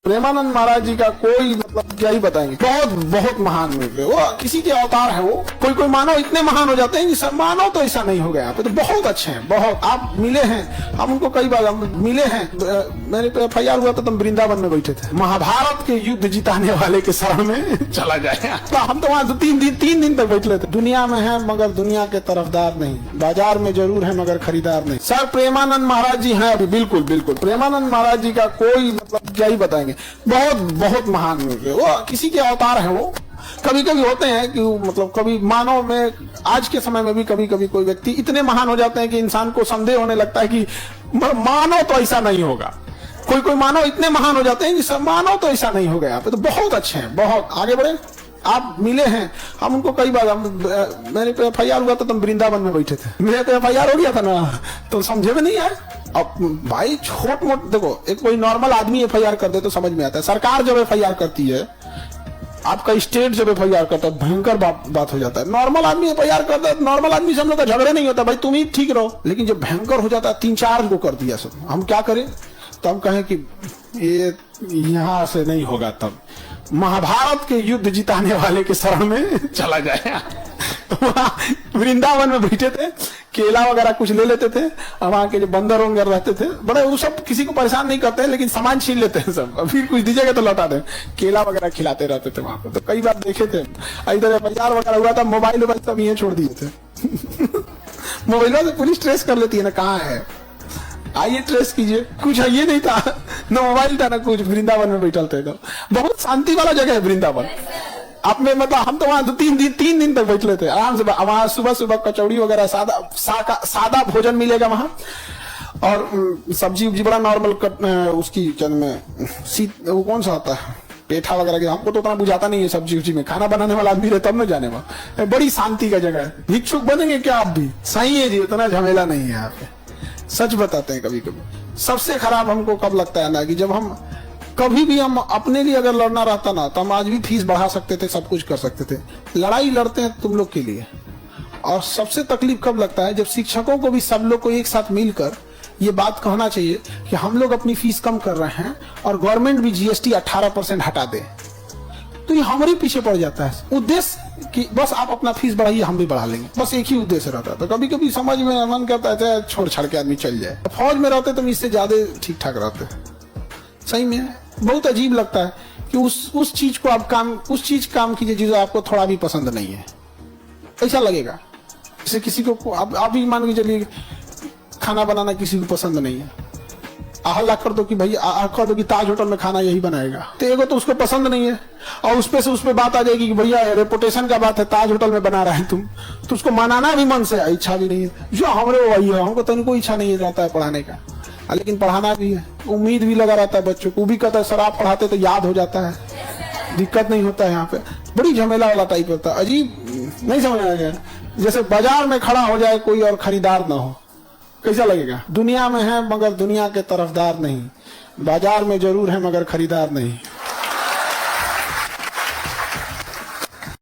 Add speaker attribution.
Speaker 1: प्रेमानंद महाराज जी का कोई मतलब क्या ही बताएंगे, बहुत बहुत महान मिले, वो किसी के अवतार है। वो कोई मानव इतने महान हो जाते हैं कि सब मानव तो ऐसा नहीं हो गया पे, तो बहुत अच्छे हैं, बहुत। आप मिले हैं, हम उनको कई बार मिले हैं। मैंने तो FIR हुआ था, तुम वृंदावन में बैठे थे, महाभारत के युद्ध जिताने वाले के शरण में चला जाए। तो हम तो वहां 3 दिन तक बैठे थे। दुनिया में है मगर दुनिया के तरफदार नहीं, बाजार में जरूर है मगर खरीदार नहीं। सर प्रेमानंद महाराज जी हैं अभी, बिल्कुल बिल्कुल। प्रेमानंद महाराज जी का कोई मतलब क्या ही बताएंगे, बहुत बहुत महान मिले, वो किसी के अवतार है। वो कभी कभी होते हैं कि मतलब कभी मानव में आज के समय में भी कभी कभी कोई व्यक्ति इतने महान हो जाते हैं कि इंसान को संदेह होने लगता है कि मानव तो ऐसा नहीं होगा। कोई मानव इतने महान हो जाते हैं कि सब मानव तो ऐसा नहीं हो गया। तो बहुत अच्छे हैं, बहुत आगे बढ़े। आप मिले हैं, हम उनको कई बार मैंने तो FIR हुआ था, तुम वृंदावन में बैठे थे, मेरा तो FIR हो गया था ना, तो समझे में नहीं आया। अब भाई छोट मोट देखो, एक कोई नॉर्मल आदमी FIR कर दे तो समझ में आता है। सरकार जब FIR करती है, आपका स्टेट जब FIR करता है, भयंकर बात हो जाता है। नॉर्मल आदमी FIR करता है, नॉर्मल आदमी से हम लोग का झगड़ा नहीं होता, भाई तुम ही ठीक रहो। लेकिन जब भयंकर हो जाता है, 3-4 को कर दिया सब, हम क्या करें? तो हम कहें कि ये यहां से नहीं होगा, तब महाभारत के युद्ध जिताने वाले के शरण में चला जाए। तो वृंदावन में बैठे थे, केला वगैरह कुछ ले लेते थे, वहां के जो बंदर वगैरह रहते थे बड़े, वो सब किसी को परेशान नहीं करते हैं, लेकिन सामान छीन लेते हैं सब, फिर कुछ दीजिएगा तो लौटा दे। केला वगैरह खिलाते रहते थे वहां पे, तो कई बार देखे थे। इधर FIR वगैरह हुआ था, मोबाइल सब ये छोड़ दिए थे। मोबाइल से पुलिस ट्रेस कर लेती है ना, कहाँ है, आइए ट्रेस कीजिए। कुछ है ये नहीं था, न मोबाइल था न कुछ। वृंदावन में बैठल थे, बहुत शांति वाला जगह है वृंदावन। आप में मतलब हम तो वहां 3 दिन तक बैठे थे आराम से। वहां सुबह कचौड़ी वगैरह सादा भोजन मिलेगा वहां, और सब्जी उब्जी बड़ा नॉर्मल उसकी में वो कौन सा होता है, पेठा वगैरह के। हमको तो उतना बुझाता नहीं है सब्जी उब्जी में, खाना बनाने वाला आदमी रहे तब न जाने में। बड़ी शांति का जगह है। भिक्षुक बनेंगे क्या आप भी? सही है जी, उतना झमेला नहीं है यहाँ पे। सच बताते हैं, कभी कभी सबसे खराब हमको कब लगता है ना, कि जब हम कभी भी हम अपने लिए अगर लड़ना रहता ना, तो हम आज भी फीस बढ़ा सकते थे, सब कुछ कर सकते थे। लड़ाई लड़ते हैं तुम लोग के लिए। और सबसे तकलीफ कब लगता है, जब शिक्षकों को भी सब लोग को एक साथ मिलकर ये बात कहना चाहिए कि हम लोग अपनी फीस कम कर रहे हैं और गवर्नमेंट भी GST 18% हटा दे, तो ये हमारे पीछे पड़ जाता है उद्देश्य कि बस आप अपना फीस बढ़ाइए, हम भी बढ़ा लेंगे, बस एक ही उद्देश्य रहता है। तो कभी कभी समझ में मन करता है छोड़ छाड़ के आदमी चल जाए। फौज में रहते तो इससे ज्यादा ठीक ठाक रहते। सही में बहुत अजीब लगता है कि उस चीज को आप उस चीज काम कीजिए जो आपको थोड़ा भी पसंद नहीं है, ऐसा लगेगा। जैसे किसी को आप भी मान के चलिए खाना बनाना किसी को पसंद नहीं है, हल्ला कर दो कि भाई कर दो कि ताज होटल में खाना यही बनाएगा, तो एगो तो उसको पसंद नहीं है, और उस पे बात आ जाएगी कि भैया रेपुटेशन का बात है, ताज होटल में बना रहा है तुम, तो उसको मनाना भी मन से इच्छा भी नहीं है। जो हमरे वही है, हमको तो उनको इच्छा नहीं रहता है पढ़ाने का, लेकिन पढ़ाना भी है, उम्मीद भी लगा रहता है बच्चों को। भी कहता है सर आप पढ़ाते तो याद हो जाता है, दिक्कत नहीं होता है। यहाँ पे बड़ी झमेला वाला टाइप होता है, अजीब नहीं समझ आ गया। जैसे बाजार में खड़ा हो जाए कोई और खरीदार ना हो, कैसा लगेगा? दुनिया में है मगर दुनिया के तरफदार नहीं, बाजार में जरूर है मगर खरीदार नहीं।